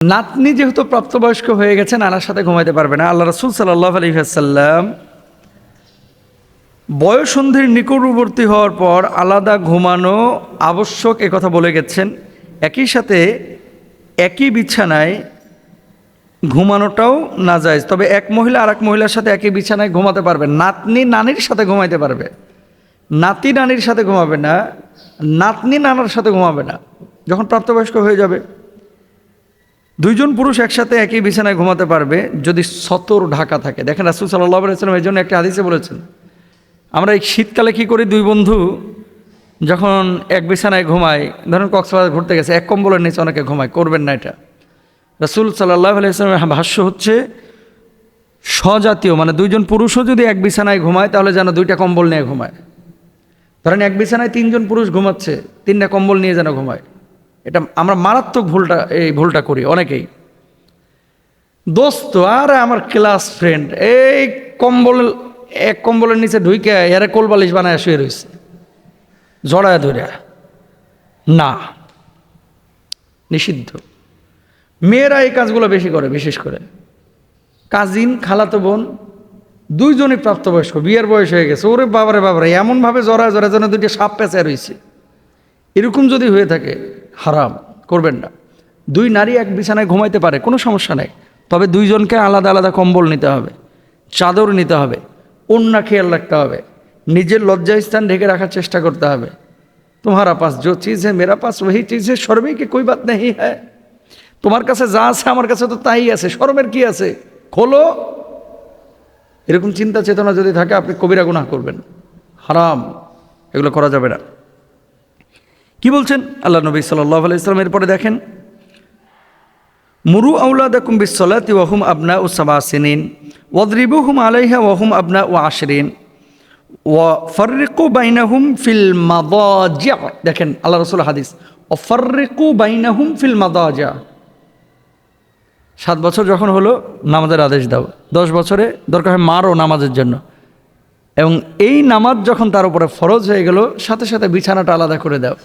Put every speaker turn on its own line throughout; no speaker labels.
নাতনি যেহেতু প্রাপ্তবয়স্ক হয়ে গেছে, নানার সাথে ঘুমাইতে পারবে না। আল্লাহ রাসূল সাল্লাল্লাহু আলাইহি ওয়াসাল্লাম বয়ঃসন্ধির নিকটবর্তী হওয়ার পর আলাদা ঘুমানো আবশ্যক কথা বলে গেছেন। একই সাথে একই বিছানায় ঘুমানোটাও নাজায়েজ, তবে এক মহিলা আর এক মহিলার সাথে একই বিছানায় ঘুমাতে পারবে। নাতনি নানির সাথে ঘুমাইতে পারবে, নাতি নানির সাথে ঘুমাবে না, নাতনি নানার সাথে ঘুমাবে না যখন প্রাপ্তবয়স্ক হয়ে যাবে। দুইজন পুরুষ একসাথে একই বিছানায় ঘুমাতে পারবে যদি সতর ঢাকা থাকে। দেখেন রাসূল সাল্লাল্লাহু আলাইহি ওয়াসাল্লাম এই জন্য একটা হাদিসে বলেছেন, আমরা এই শীতকালে কী করি, দুই বন্ধু যখন এক বিছানায় ঘুমায়, ধরেন কক্সবাজার ঘুরতে গেছে, এক কম্বলের নিচে অনেকে ঘুমায়, করবেন না এটা। রাসূল সাল্লাল্লাহু আলাইহি ওয়াসাল্লামের ভাষ্য হচ্ছে স্বজাতীয়, মানে দুইজন পুরুষও যদি এক বিছানায় ঘুমায় তাহলে যেন দুইটা কম্বল নিয়ে ঘুমায়। ধরেন এক বিছানায় তিনজন পুরুষ ঘুমাচ্ছে, তিনটা কম্বল নিয়ে যেন ঘুমায়। এটা আমরা মারাত্মক ভুলটা করি অনেকেই। দোস্ত আর আমার ক্লাস ফ্রেন্ড এই এক কম্বলের নিচে ঢুইকে এরা কোলবালিশ বানায় শুয়ে রয়েছে জড়ায় ধরে, না, নিষিদ্ধ। মেয়েরা এই কাজগুলো বেশি করে, বিশেষ করে কাজিন, খালাতো বোন দুইজনই প্রাপ্তবয়স্ক, বিয়ের বয়স হয়ে গেছে, ওরে বাবারে বাবারে এমনভাবে জড়ায় যেন দুইটা সাপ পেঁচায় রয়েছে। এরকম যদি হয়ে থাকে হারাম, করবেন না। দুই নারী এক বিছানায় ঘুমাইতে পারে, কোনো সমস্যা নেই, তবে দুইজনকে আলাদা আলাদা কম্বল নিতে হবে, চাদর নিতে হবে, ওড়না খেয়াল রাখতে হবে, নিজের লজ্জাস্থান ঢেকে রাখার চেষ্টা করতে হবে। তোমারা পাস जो चीज़ है मेरा पास वही चीज़ है, শর্মে কি कोई बात नहीं है। তোমার কাছে যা আছে আমার কাছে তো তাই আছে, শরমের কি আছে, খোলো। এরকম চিন্তা চেতনা যদি থাকে আপনি কবিরা গুনাহ করবেন, হারাম, এগুলো করা যাবে না। কি বলছেন আল্লাহ নবী সাল্লাল্লাহু আলাইহি ওয়াসাল্লাম? এরপরে দেখেন, মুরু আওলাদাকুম বিসসালাতি ওয়া হুম আবনাউ সাবআ সিনিন ওয়াদরিবুহুম আলাইহা ওয়া হুম আবনাউ আশরিন ওয়া ফাররিকু বাইনাহুম ফিল মাদাজি'। দেখেন আল্লাহ রাসূল হাদিস, ওয়া ফাররিকু বাইনাহুম ফিল মাদাজি'। 7 বছর যখন হলো নামাজের আদেশ দাও, 10 বছরে দরকার হয় মারও নামাজের জন্য, এবং এই নামাজ যখন তার উপরে ফরজ হয়ে গেল সাথে সাথে বিছানাটা আলাদা করে দাও।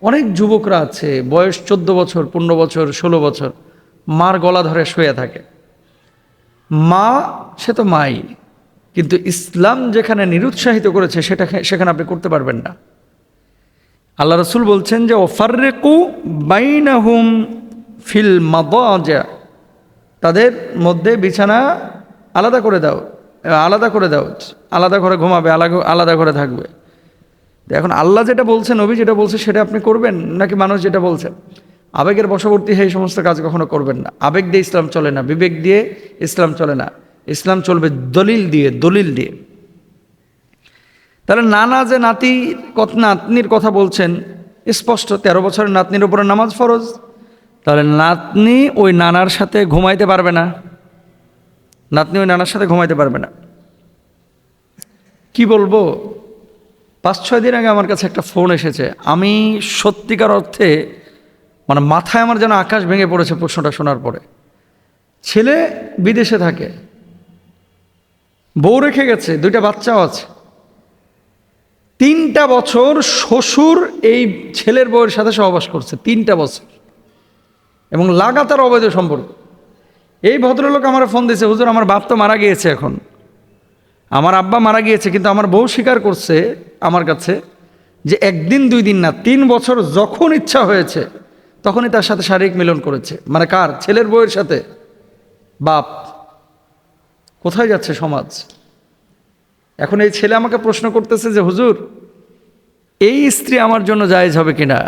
অনেক যুবকরা আছে বয়স 14 বছর, 15 বছর, 16 বছর, মার গলা ধরে শুয়ে থাকে। মা সে তো মাই, কিন্তু ইসলাম যেখানে নিরুৎসাহিত করেছে সেখানে আপনি করতে পারবেন না। আল্লাহ রাসূল বলছেন যে ওয়াফাররিকু বাইনাহুম ফিল মাদাজি', তাদের মধ্যে বিছানা আলাদা করে দাও, আলাদা করে দাও, আলাদা করে ঘুমাবে, আলাদা করে থাকবে। এখন আল্লাহ যেটা বলছে, নবী যেটা বলছে সেটা আপনি করবেন, নাকি মানুষ যেটা বলছে? আবেগের বশবর্তী হয়ে এই সমস্ত কাজ কখনো করবেন না। আবেগ দিয়ে ইসলাম চলে না, বিবেক দিয়ে ইসলাম চলে না, ইসলাম চলবে দলিল দিয়ে। তাহলে নানা যে নাতনির কথা বলছেন, স্পষ্ট 13 বছরের নাতনির উপরে নামাজ ফরজ। তাহলে নাতনি ওই নানার সাথে ঘুমাইতে পারবে না, নাতনি ওই নানার সাথে ঘুমাইতে পারবে না। কি বলবো, 5-6 দিন আগে আমার কাছে একটা ফোন এসেছে, আমি সত্যিকার অর্থে মানে মাথায় আমার যেন আকাশ ভেঙে পড়েছে প্রশ্নটা শোনার পরে। ছেলে বিদেশে থাকে, বউ রেখে গেছে, 2টা বাচ্চাও আছে, 3টা বছর শ্বশুর এই ছেলের বউয়ের সাথে সহবাস করছে, 3টা বছর, এবং লাগাতার অবৈধ সম্পর্ক। এই ভদ্রলোক আমার ফোন দিয়েছে, হুজুর আমার বাপ তো মারা গিয়েছে, এখন আমার আব্বা মারা গিয়েছে, কিন্তু আমার বউ স্বীকার করছে আমার কাছে যে 1 দিন 2 দিন না, 3 বছর যখন ইচ্ছা হয়েছে তখনই তার সাথে শারীরিক মিলন করেছে। মানে কার? ছেলের বউয়ের সাথে। বাপ কোথায় যাচ্ছে সমাজ? এখন এই ছেলে আমাকে প্রশ্ন করতেছে যে হুজুর এই স্ত্রী আমার জন্য জায়েজ হবে কিনা।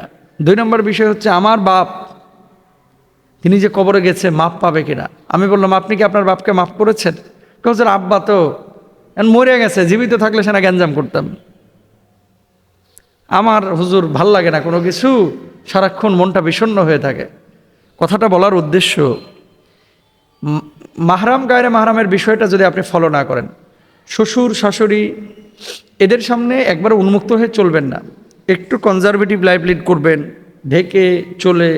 2 নম্বর বিষয় হচ্ছে আমার বাপ, তিনি যে কবরে গেছে, মাপ পাবে কিনা। আমি বললাম আপনি কি আপনার বাপকে মাফ করেছেন? হুজুর আব্বা তো মরে গেছে, জীবিত থাকলে সেনা গ্যাঞ্জাম করতাম। আমার হুজুর ভাল লাগে না কোনো কিছু, সারাক্ষণ মনটা বিষণ্ণ হয়ে থাকে। কথাটা বলার উদ্দেশ্য, মাহরাম গায়রে মাহরামের বিষয়টা যদি আপনি ফলো না করেন, শ্বশুর শাশুড়ি এদের সামনে একবার উন্মুক্ত হয়ে চলবেন না, একটু কনজারভেটিভ লাইফ লিড করবেন, ঢেকে চলে।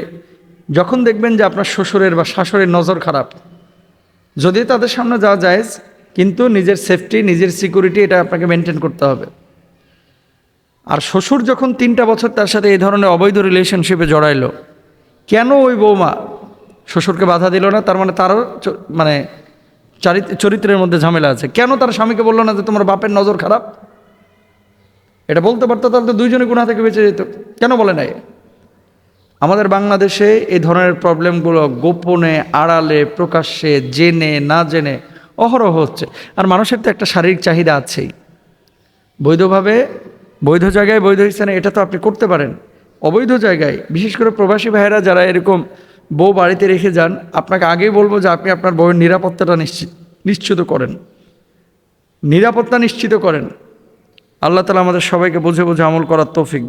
যখন দেখবেন যে আপনার শ্বশুরের বা শাশুড়ির নজর খারাপ, যদি তাদের সামনে যাওয়া যায়, কিন্তু নিজের সেফটি, নিজের সিকিউরিটি এটা আপনাকে মেনটেন করতে হবে। আর শ্বশুর যখন 3টা বছর তার সাথে এই ধরনের অবৈধ রিলেশনশিপে জড়াইলো, কেন ওই বৌমা শ্বশুরকে বাধা দিল না, তার মানে তারও মানে চরিত্রের মধ্যে ঝামেলা আছে। কেন তার স্বামীকে বললো না যে তোমার বাপের নজর খারাপ? এটা বলতে পারতো, তাহলে তো দুইজনে গুনাহ থেকে বেঁচে যেত। কেন বলে নাই? আমাদের বাংলাদেশে এই ধরনের প্রবলেমগুলো গোপনে, আড়ালে, প্রকাশ্যে, জেনে না জেনে অহরহ হচ্ছে। আর মানুষের তো একটা শারীরিক চাহিদা আছেই। বৈধভাবে, বৈধ জায়গায়, বৈধ স্থানে এটা তো আপনি করতে পারেন। অবৈধ জায়গায়, বিশেষ করে প্রবাসী ভাইয়েরা যারা এরকম বউ বাড়িতে রেখে যান, আপনাকে আগেই বলবো যে আপনি আপনার বউয়ের নিরাপত্তাটা নিশ্চিত করেন, নিরাপত্তা নিশ্চিত করেন। আল্লাহ তাআলা আমাদের সবাইকে বুঝে বুঝে আমল করার তৌফিক দান।